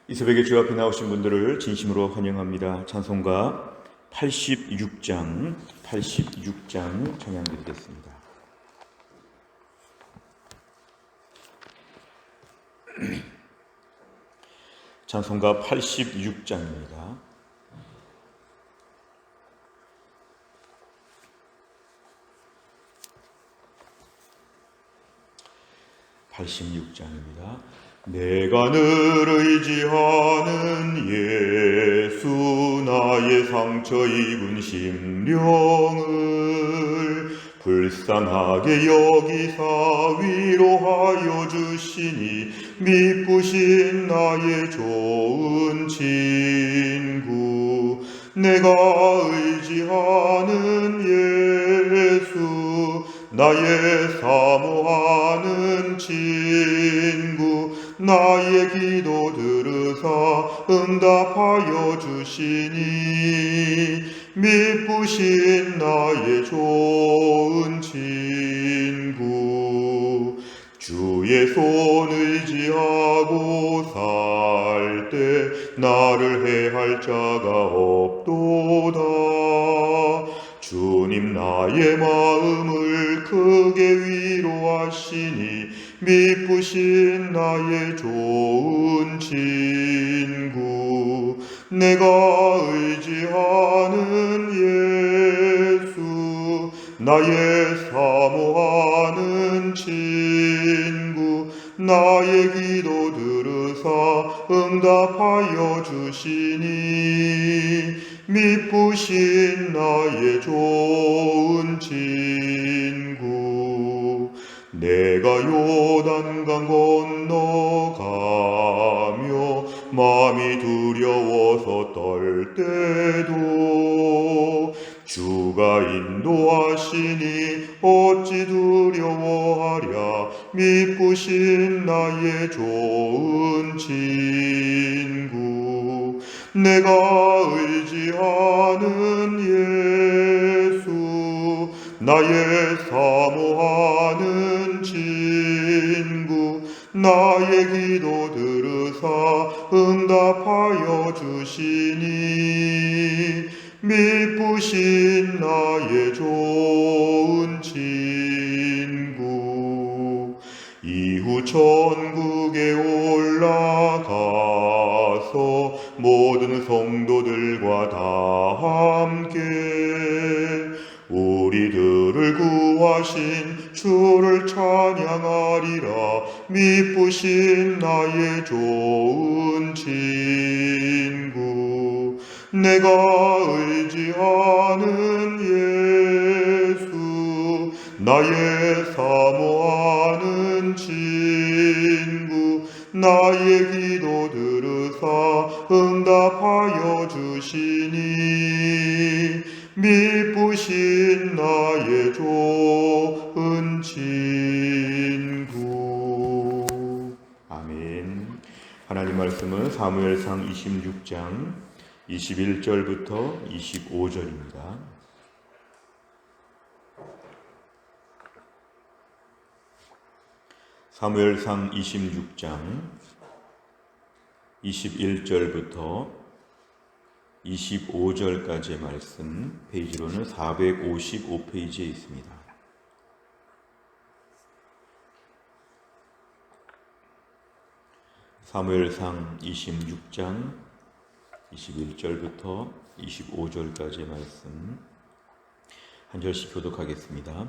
이 새벽에 주 앞에 나오신 분들을 진심으로 환영합니다. 찬송가 86장 찬양 드리겠습니다. 찬송가 86장입니다. 내가 늘 의지하는 예수, 나의 상처 입은 심령을 불쌍하게 여기사 위로하여 주시니, 미쁘신 나의 좋은 친구. 내가 의지하는 예수, 나의 사모하는 친구. 나의 기도 들으사 응답하여 주시니, 미쁘신 나의 좋은 친구. 주의 손 의지하고 살 때 나를 해할 자가 없도다. 주님 나의 마음을 크게 위로하시니, 미쁘신 나의 좋은 친구. 내가 의지하는 예수, 나의 사모하는 친구. 나의 기도 들으사 응답하여 주시니, 미쁘신 나의 좋은 친구. 내가 요단강 건너가며 마음이 두려워서 떨 때도, 주가 인도하시니 어찌 두려워하랴. 미쁘신 나의 좋은 친구. 내가 의지하는 예수, 나의 사모하는 친구. 나의 기도 들으사 응답하여 주시니, 미쁘신 나의 좋은 친구. 이후 천국에 올라가서 모든 성도들과 다 함께 우리들을 구하신 주를 찬양하리라. 미쁘신 나의 좋은 친구. 내가 의지하는 예수, 나의 사모하는 친구. 나의 기도 들으사 응답하여 주시니, 미쁘신 나의 좋은 친구. 아멘. 하나님 말씀은 사무엘상 26장 21절부터 25절입니다. 사무엘상 26장 21절부터 25절까지의 말씀, 페이지로는 455페이지에 있습니다. 사무엘상 26장 21절부터 25절까지의 말씀, 한 절씩 교독하겠습니다.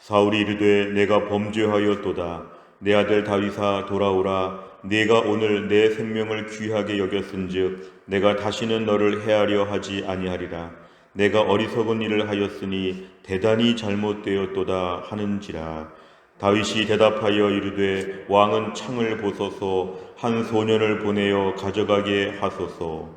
사울이 이르되 내가 범죄하였도다. 내 아들 다윗아 돌아오라. 네가 오늘 내 생명을 귀하게 여겼은즉 내가 다시는 너를 해하려 하지 아니하리라. 내가 어리석은 일을 하였으니 대단히 잘못되었도다 하는지라. 다윗이 대답하여 이르되 왕은 창을 보소서. 한 소년을 보내어 가져가게 하소서.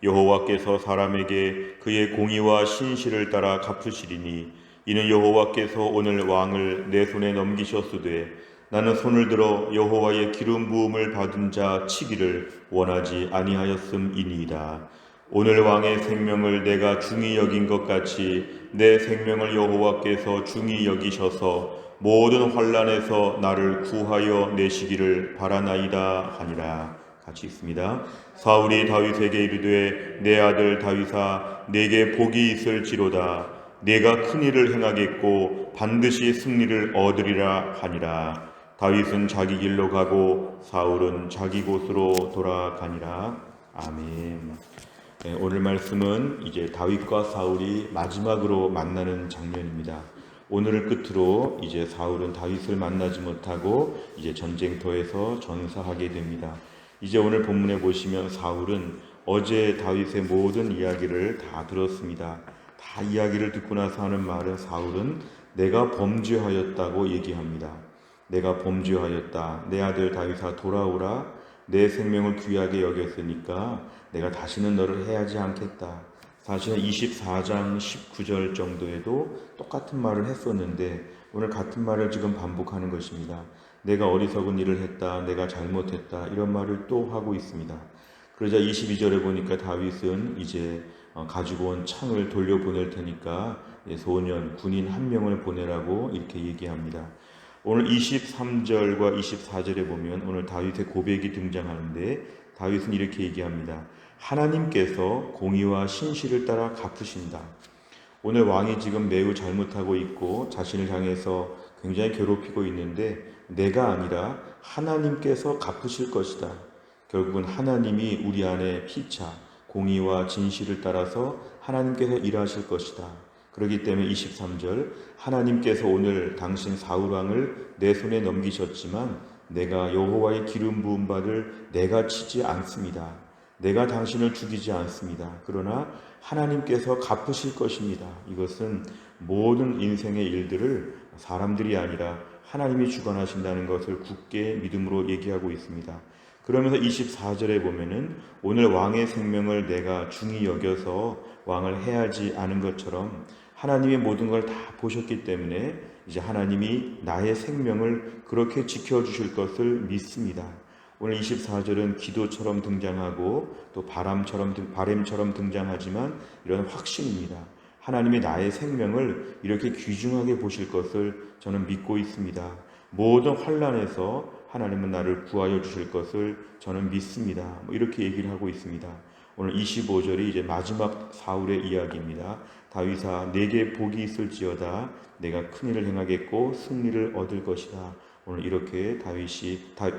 여호와께서 사람에게 그의 공의와 신실을 따라 갚으시리니, 이는 여호와께서 오늘 왕을 내 손에 넘기셨으되 나는 손을 들어 여호와의 기름 부음을 받은 자 치기를 원하지 아니하였음이니이다. 오늘 왕의 생명을 내가 중히 여긴 것 같이 내 생명을 여호와께서 중히 여기셔서 모든 환난에서 나를 구하여 내시기를 바라나이다 하니라. 같이 읽습니다. 사울이 다윗에게 이르되 내 아들 다윗아 내게 복이 있을지로다. 내가 큰 일을 행하겠고 반드시 승리를 얻으리라 하니라. 다윗은 자기 길로 가고 사울은 자기 곳으로 돌아가니라. 아멘. 네, 오늘 말씀은 이제 다윗과 사울이 마지막으로 만나는 장면입니다. 오늘을 끝으로 이제 사울은 다윗을 만나지 못하고 이제 전쟁터에서 전사하게 됩니다. 이제 오늘 본문에 보시면 사울은 어제 다윗의 모든 이야기를 다 들었습니다. 다 이야기를 듣고 나서 하는 말은 사울은 내가 범죄하였다고 얘기합니다. 내가 범죄하였다. 내 아들 다윗아 돌아오라. 내 생명을 귀하게 여겼으니까 내가 다시는 너를 해하지 않겠다. 사실은 24장 19절 정도에도 똑같은 말을 했었는데 오늘 같은 말을 지금 반복하는 것입니다. 내가 어리석은 일을 했다. 내가 잘못했다. 이런 말을 또 하고 있습니다. 그러자 22절에 보니까 다윗은 이제 가지고 온 창을 돌려보낼 테니까 소년, 군인 한 명을 보내라고 이렇게 얘기합니다. 오늘 23절과 24절에 보면 오늘 다윗의 고백이 등장하는데 다윗은 이렇게 얘기합니다. 하나님께서 공의와 신실을 따라 갚으신다. 오늘 왕이 지금 매우 잘못하고 있고 자신을 향해서 굉장히 괴롭히고 있는데 내가 아니라 하나님께서 갚으실 것이다. 결국은 하나님이 우리 안에 피차 공의와 진실을 따라서 하나님께서 일하실 것이다. 그렇기 때문에 23절 하나님께서 오늘 당신 사울왕을 내 손에 넘기셨지만 내가 여호와의 기름 부음 받을 내가 치지 않습니다. 내가 당신을 죽이지 않습니다. 그러나 하나님께서 갚으실 것입니다. 이것은 모든 인생의 일들을 사람들이 아니라 하나님이 주관하신다는 것을 굳게 믿음으로 얘기하고 있습니다. 그러면서 24절에 보면은 오늘 왕의 생명을 내가 중히 여겨서 왕을 해하지 않은 것처럼 하나님의 모든 걸 다 보셨기 때문에 이제 하나님이 나의 생명을 그렇게 지켜주실 것을 믿습니다. 오늘 24절은 기도처럼 등장하고 또 바램처럼 등장하지만 이런 확신입니다. 하나님이 나의 생명을 이렇게 귀중하게 보실 것을 저는 믿고 있습니다. 모든 환난에서 하나님은 나를 구하여 주실 것을 저는 믿습니다. 이렇게 얘기를 하고 있습니다. 오늘 25절이 이제 마지막 사울의 이야기입니다. 다윗아 내게 복이 있을지어다. 내가 큰 일을 행하겠고 승리를 얻을 것이다. 오늘 이렇게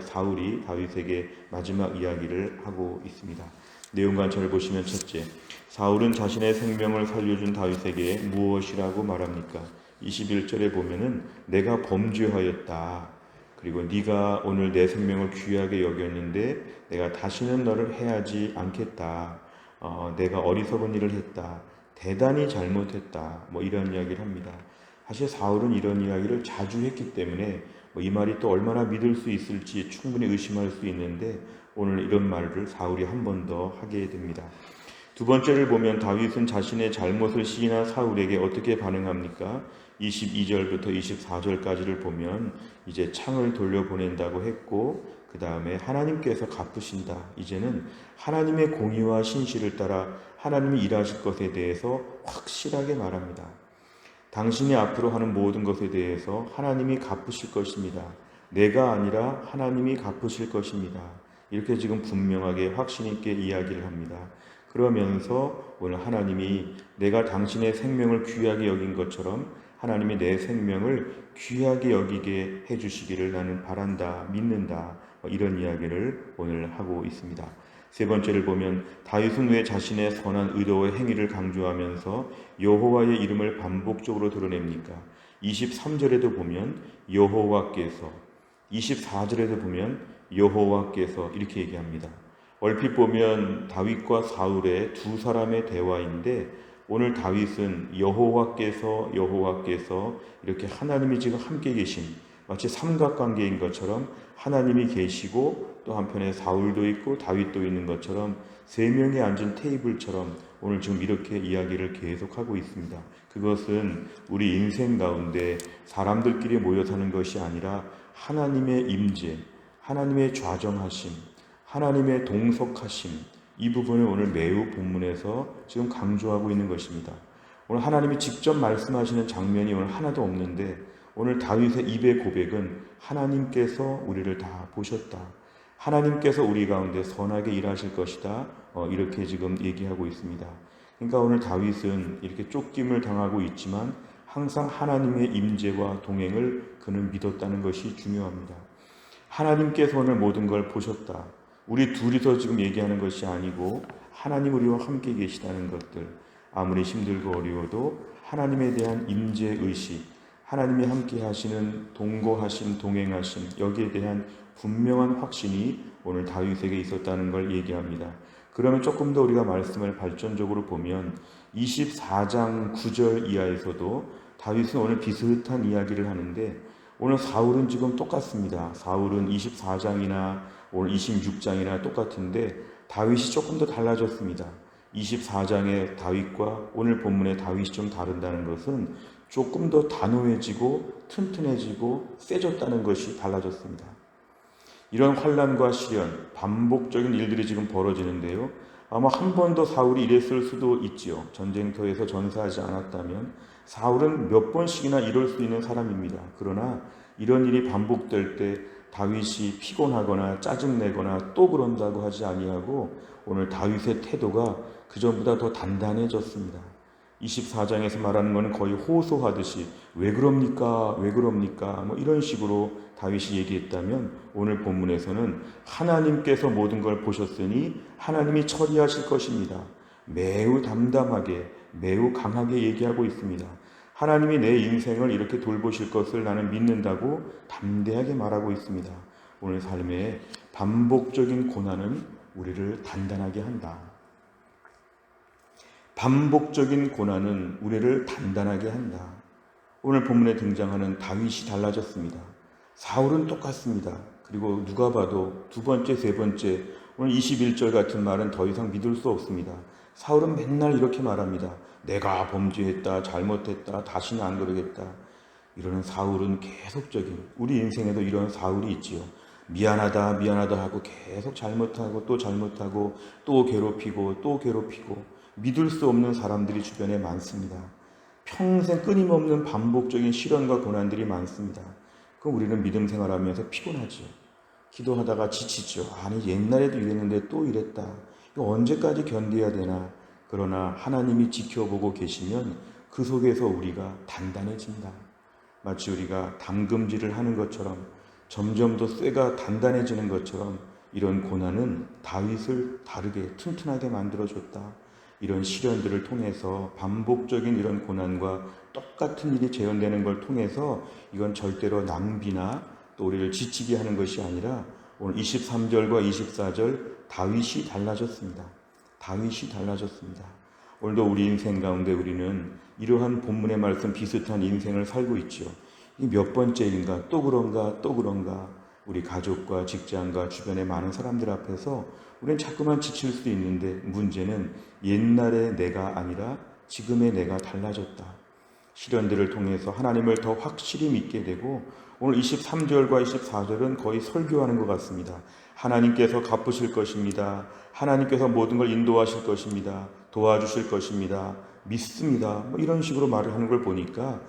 사울이 다윗에게 마지막 이야기를 하고 있습니다. 내용관찰을 보시면 첫째, 사울은 자신의 생명을 살려준 다윗에게 무엇이라고 말합니까? 21절에 보면은 내가 범죄하였다. 그리고 네가 오늘 내 생명을 귀하게 여겼는데 내가 다시는 너를 해하지 않겠다. 내가 어리석은 일을 했다. 대단히 잘못했다. 이런 이야기를 합니다. 사실 사울은 이런 이야기를 자주 했기 때문에 이 말이 또 얼마나 믿을 수 있을지 충분히 의심할 수 있는데 오늘 이런 말을 사울이 한 번 더 하게 됩니다. 두 번째를 보면 다윗은 자신의 잘못을 시인한 사울에게 어떻게 반응합니까? 22절부터 24절까지를 보면 이제 창을 돌려보낸다고 했고 그 다음에 하나님께서 갚으신다. 이제는 하나님의 공의와 신실을 따라 하나님이 일하실 것에 대해서 확실하게 말합니다. 당신이 앞으로 하는 모든 것에 대해서 하나님이 갚으실 것입니다. 내가 아니라 하나님이 갚으실 것입니다. 이렇게 지금 분명하게 확신 있게 이야기를 합니다. 그러면서 오늘 하나님이 내가 당신의 생명을 귀하게 여긴 것처럼 하나님이 내 생명을 귀하게 여기게 해주시기를 나는 바란다, 믿는다. 이런 이야기를 오늘 하고 있습니다. 세 번째를 보면 다윗은 왜 자신의 선한 의도와 행위를 강조하면서 여호와의 이름을 반복적으로 드러냅니까? 23절에도 보면 여호와께서, 24절에도 보면 여호와께서 이렇게 얘기합니다. 얼핏 보면 다윗과 사울의 두 사람의 대화인데 오늘 다윗은 여호와께서 이렇게 하나님이 지금 함께 계신 마치 삼각관계인 것처럼 하나님이 계시고 또 한편에 사울도 있고 다윗도 있는 것처럼 세 명이 앉은 테이블처럼 오늘 지금 이렇게 이야기를 계속하고 있습니다. 그것은 우리 인생 가운데 사람들끼리 모여 사는 것이 아니라 하나님의 임재, 하나님의 좌정하심, 하나님의 동석하심, 이 부분을 오늘 매우 본문에서 지금 강조하고 있는 것입니다. 오늘 하나님이 직접 말씀하시는 장면이 오늘 하나도 없는데 오늘 다윗의 입의 고백은 하나님께서 우리를 다 보셨다. 하나님께서 우리 가운데 선하게 일하실 것이다. 이렇게 지금 얘기하고 있습니다. 그러니까 오늘 다윗은 이렇게 쫓김을 당하고 있지만 항상 하나님의 임재와 동행을 그는 믿었다는 것이 중요합니다. 하나님께서 오늘 모든 걸 보셨다. 우리 둘이서 지금 얘기하는 것이 아니고 하나님 우리와 함께 계시다는 것들, 아무리 힘들고 어려워도 하나님에 대한 임재 의식, 하나님이 함께 하시는 동거하심, 동행하심, 여기에 대한 분명한 확신이 오늘 다윗에게 있었다는 걸 얘기합니다. 그러면 조금 더 우리가 말씀을 발전적으로 보면 24장 9절 이하에서도 다윗은 오늘 비슷한 이야기를 하는데 오늘 사울은 지금 똑같습니다. 사울은 24장이나 오늘 26장이나 똑같은데 다윗이 조금 더 달라졌습니다. 24장의 다윗과 오늘 본문의 다윗이 좀 다른다는 것은 조금 더 단호해지고 튼튼해지고 세졌다는 것이 달라졌습니다. 이런 환난과 시련, 반복적인 일들이 지금 벌어지는데요. 아마 한 번 더 사울이 이랬을 수도 있지요. 전쟁터에서 전사하지 않았다면 사울은 몇 번씩이나 이럴 수 있는 사람입니다. 그러나 이런 일이 반복될 때 다윗이 피곤하거나 짜증내거나 또 그런다고 하지 아니하고 오늘 다윗의 태도가 그전보다 더 단단해졌습니다. 24장에서 말하는 것은 거의 호소하듯이 왜 그럽니까? 왜 그럽니까? 이런 식으로 다윗이 얘기했다면 오늘 본문에서는 하나님께서 모든 걸 보셨으니 하나님이 처리하실 것입니다. 매우 담담하게 매우 강하게 얘기하고 있습니다. 하나님이 내 인생을 이렇게 돌보실 것을 나는 믿는다고 담대하게 말하고 있습니다. 오늘 삶의 반복적인 고난은 우리를 단단하게 한다. 반복적인 고난은 우리를 단단하게 한다. 오늘 본문에 등장하는 다윗이 달라졌습니다. 사울은 똑같습니다. 그리고 누가 봐도 두 번째, 세 번째, 오늘 21절 같은 말은 더 이상 믿을 수 없습니다. 사울은 맨날 이렇게 말합니다. 내가 범죄했다, 잘못했다, 다시는 안 그러겠다. 이러는 사울은 계속적인, 우리 인생에도 이런 사울이 있지요. 미안하다, 미안하다 하고 계속 잘못하고 또 잘못하고 또 괴롭히고 또 괴롭히고 믿을 수 없는 사람들이 주변에 많습니다. 평생 끊임없는 반복적인 시련과 고난들이 많습니다. 그럼 우리는 믿음 생활하면서 피곤하죠. 기도하다가 지치죠. 아니 옛날에도 이랬는데 또 이랬다. 이거 언제까지 견뎌야 되나. 그러나 하나님이 지켜보고 계시면 그 속에서 우리가 단단해진다. 마치 우리가 담금질을 하는 것처럼 점점 더 쇠가 단단해지는 것처럼 이런 고난은 다윗을 다르게 튼튼하게 만들어줬다. 이런 시련들을 통해서 반복적인 이런 고난과 똑같은 일이 재현되는 걸 통해서 이건 절대로 낭비나 또 우리를 지치게 하는 것이 아니라 오늘 23절과 24절 다윗이 달라졌습니다. 다윗이 달라졌습니다. 오늘도 우리 인생 가운데 우리는 이러한 본문의 말씀 비슷한 인생을 살고 있죠. 이 몇 번째인가 또 그런가 또 그런가 우리 가족과 직장과 주변의 많은 사람들 앞에서 우리는 자꾸만 지칠 수 있는데 문제는 옛날의 내가 아니라 지금의 내가 달라졌다. 시련들을 통해서 하나님을 더 확실히 믿게 되고 오늘 23절과 24절은 거의 설교하는 것 같습니다. 하나님께서 갚으실 것입니다. 하나님께서 모든 걸 인도하실 것입니다. 도와주실 것입니다. 믿습니다. 이런 식으로 말을 하는 걸 보니까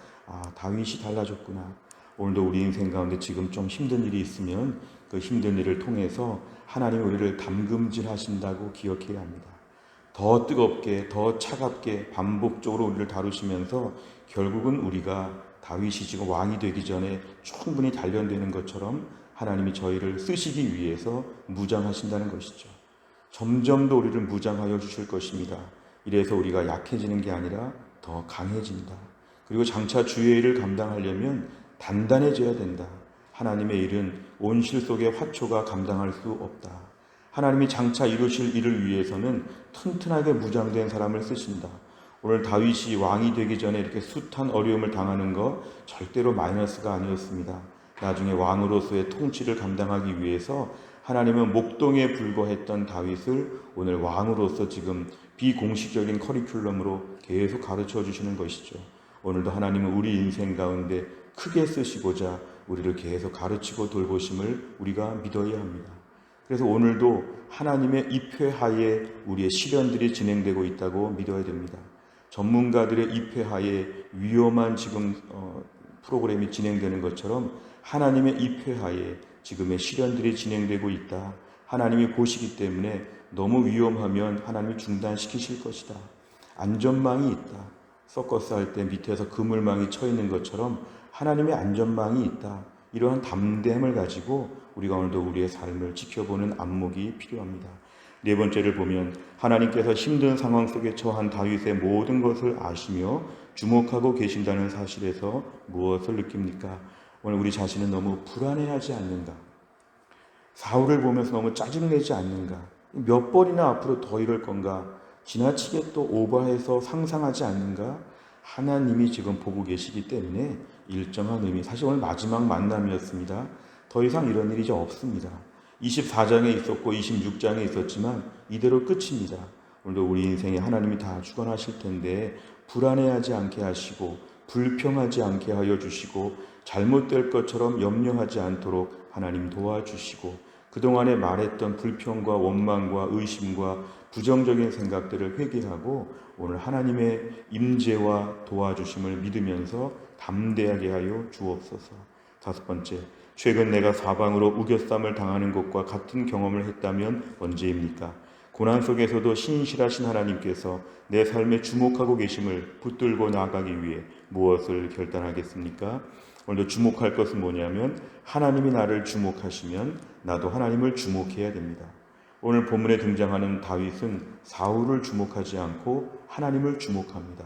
다윗이 달라졌구나. 오늘도 우리 인생 가운데 지금 좀 힘든 일이 있으면 그 힘든 일을 통해서 하나님이 우리를 담금질 하신다고 기억해야 합니다. 더 뜨겁게 더 차갑게 반복적으로 우리를 다루시면서 결국은 우리가 다윗이 지금 왕이 되기 전에 충분히 단련되는 것처럼 하나님이 저희를 쓰시기 위해서 무장하신다는 것이죠. 점점 더 우리를 무장하여 주실 것입니다. 이래서 우리가 약해지는 게 아니라 더 강해진다. 그리고 장차 주의 일을 감당하려면 단단해져야 된다. 하나님의 일은 온실 속의 화초가 감당할 수 없다. 하나님이 장차 이루실 일을 위해서는 튼튼하게 무장된 사람을 쓰신다. 오늘 다윗이 왕이 되기 전에 이렇게 숱한 어려움을 당하는 거 절대로 마이너스가 아니었습니다. 나중에 왕으로서의 통치를 감당하기 위해서 하나님은 목동에 불과했던 다윗을 오늘 왕으로서 지금 비공식적인 커리큘럼으로 계속 가르쳐 주시는 것이죠. 오늘도 하나님은 우리 인생 가운데 크게 쓰시고자 우리를 계속 가르치고 돌보심을 우리가 믿어야 합니다. 그래서 오늘도 하나님의 입회하에 우리의 시련들이 진행되고 있다고 믿어야 됩니다. 전문가들의 입회하에 위험한 지금 프로그램이 진행되는 것처럼 하나님의 입회하에 지금의 시련들이 진행되고 있다. 하나님이 보시기 때문에 너무 위험하면 하나님이 중단시키실 것이다. 안전망이 있다. 서커스 할 때 밑에서 그물망이 쳐 있는 것처럼 하나님의 안전망이 있다. 이러한 담대함을 가지고 우리가 오늘도 우리의 삶을 지켜보는 안목이 필요합니다. 네 번째를 보면 하나님께서 힘든 상황 속에 처한 다윗의 모든 것을 아시며 주목하고 계신다는 사실에서 무엇을 느낍니까? 오늘 우리 자신은 너무 불안해하지 않는가? 사울을 보면서 너무 짜증내지 않는가? 몇 번이나 앞으로 더 이럴 건가? 지나치게 또 오버해서 상상하지 않는가? 하나님이 지금 보고 계시기 때문에 일정한 의미, 사실 오늘 마지막 만남이었습니다. 더 이상 이런 일이 이제 없습니다. 24장에 있었고 26장에 있었지만 이대로 끝입니다. 오늘도 우리 인생에 하나님이 다 주관하실 텐데 불안해하지 않게 하시고 불평하지 않게 하여 주시고 잘못될 것처럼 염려하지 않도록 하나님 도와주시고 그동안에 말했던 불평과 원망과 의심과 부정적인 생각들을 회개하고 오늘 하나님의 임재와 도와주심을 믿으면서 담대하게 하여 주옵소서. 다섯 번째, 최근 내가 사방으로 우겨쌈을 당하는 것과 같은 경험을 했다면 언제입니까? 고난 속에서도 신실하신 하나님께서 내 삶에 주목하고 계심을 붙들고 나아가기 위해 무엇을 결단하겠습니까? 오늘도 주목할 것은 뭐냐면 하나님이 나를 주목하시면 나도 하나님을 주목해야 됩니다. 오늘 본문에 등장하는 다윗은 사울을 주목하지 않고 하나님을 주목합니다.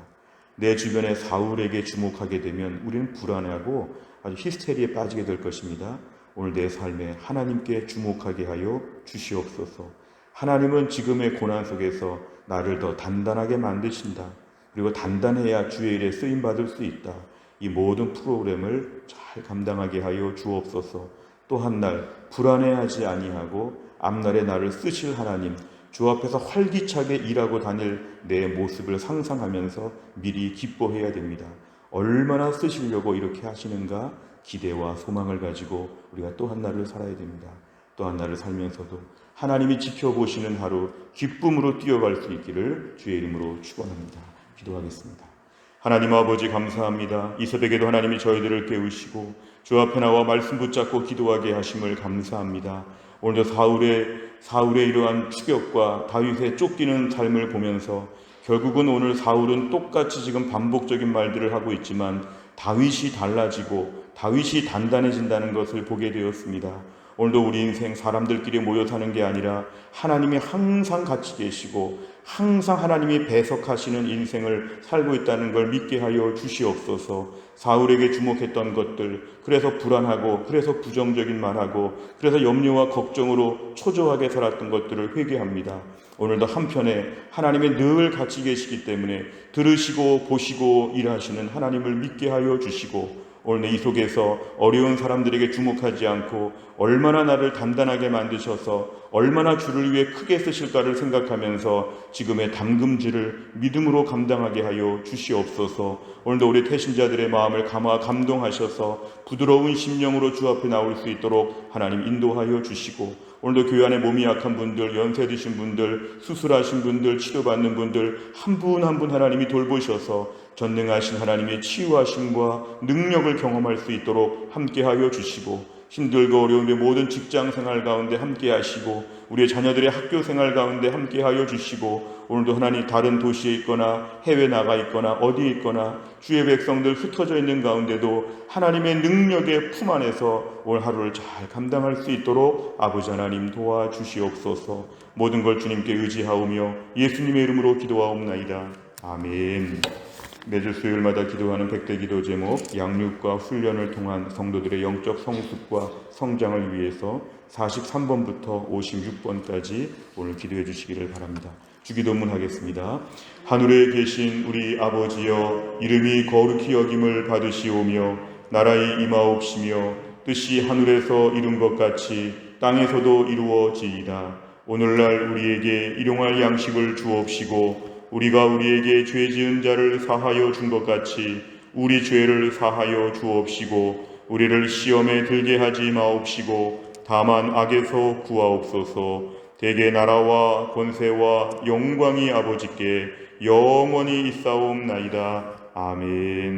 내 주변에 사울에게 주목하게 되면 우리는 불안해하고 아주 히스테리에 빠지게 될 것입니다. 오늘 내 삶에 하나님께 주목하게 하여 주시옵소서. 하나님은 지금의 고난 속에서 나를 더 단단하게 만드신다. 그리고 단단해야 주의 일에 쓰임받을 수 있다. 이 모든 프로그램을 잘 감당하게 하여 주옵소서. 또 한 날 불안해하지 아니하고 앞날에 나를 쓰실 하나님, 주 앞에서 활기차게 일하고 다닐 내 모습을 상상하면서 미리 기뻐해야 됩니다. 얼마나 쓰시려고 이렇게 하시는가 기대와 소망을 가지고 우리가 또 한 날을 살아야 됩니다. 또 한 날을 살면서도 하나님이 지켜보시는 하루 기쁨으로 뛰어갈 수 있기를 주의 이름으로 축원합니다. 기도하겠습니다. 하나님 아버지 감사합니다. 이 새벽에도 하나님이 저희들을 깨우시고 주 앞에 나와 말씀 붙잡고 기도하게 하심을 감사합니다. 오늘도 사울의 이러한 추격과 다윗의 쫓기는 삶을 보면서 결국은 오늘 사울은 똑같이 지금 반복적인 말들을 하고 있지만 다윗이 달라지고 다윗이 단단해진다는 것을 보게 되었습니다. 오늘도 우리 인생 사람들끼리 모여 사는 게 아니라 하나님이 항상 같이 계시고 항상 하나님이 배석하시는 인생을 살고 있다는 걸 믿게 하여 주시옵소서. 사울에게 주목했던 것들, 그래서 불안하고 그래서 부정적인 말하고 그래서 염려와 걱정으로 초조하게 살았던 것들을 회개합니다. 오늘도 한편에 하나님이 늘 같이 계시기 때문에 들으시고 보시고 일하시는 하나님을 믿게 하여 주시고 오늘 이 속에서 어려운 사람들에게 주목하지 않고 얼마나 나를 단단하게 만드셔서 얼마나 주를 위해 크게 쓰실까를 생각하면서 지금의 담금질을 믿음으로 감당하게 하여 주시옵소서. 오늘도 우리 태신자들의 마음을 감동하셔서 부드러운 심령으로 주 앞에 나올 수 있도록 하나님 인도하여 주시고 오늘도 교회 안에 몸이 약한 분들, 연세 드신 분들, 수술하신 분들, 치료받는 분들 한 분 한 분 하나님이 돌보셔서 전능하신 하나님의 치유하심과 능력을 경험할 수 있도록 함께하여 주시고 힘들고 어려운 우리의 모든 직장생활 가운데 함께하시고 우리의 자녀들의 학교생활 가운데 함께하여 주시고 오늘도 하나님 다른 도시에 있거나 해외 나가 있거나 어디에 있거나 주의 백성들 흩어져 있는 가운데도 하나님의 능력의 품 안에서 오늘 하루를 잘 감당할 수 있도록 아버지 하나님 도와주시옵소서. 모든 걸 주님께 의지하오며 예수님의 이름으로 기도하옵나이다. 아멘. 매주 수요일마다 기도하는 백대 기도 제목 양육과 훈련을 통한 성도들의 영적 성숙과 성장을 위해서 43번부터 56번까지 오늘 기도해 주시기를 바랍니다. 주기도문 하겠습니다. 하늘에 계신 우리 아버지여 이름이 거룩히 여김을 받으시오며 나라의 임하옵시며 뜻이 하늘에서 이룬 것 같이 땅에서도 이루어지이다. 오늘날 우리에게 일용할 양식을 주옵시고 우리가 우리에게 죄 지은 자를 사하여 준 것 같이 우리 죄를 사하여 주옵시고 우리를 시험에 들게 하지 마옵시고 다만 악에서 구하옵소서. 대개 나라와 권세와 영광이 아버지께 영원히 있사옵나이다. 아멘.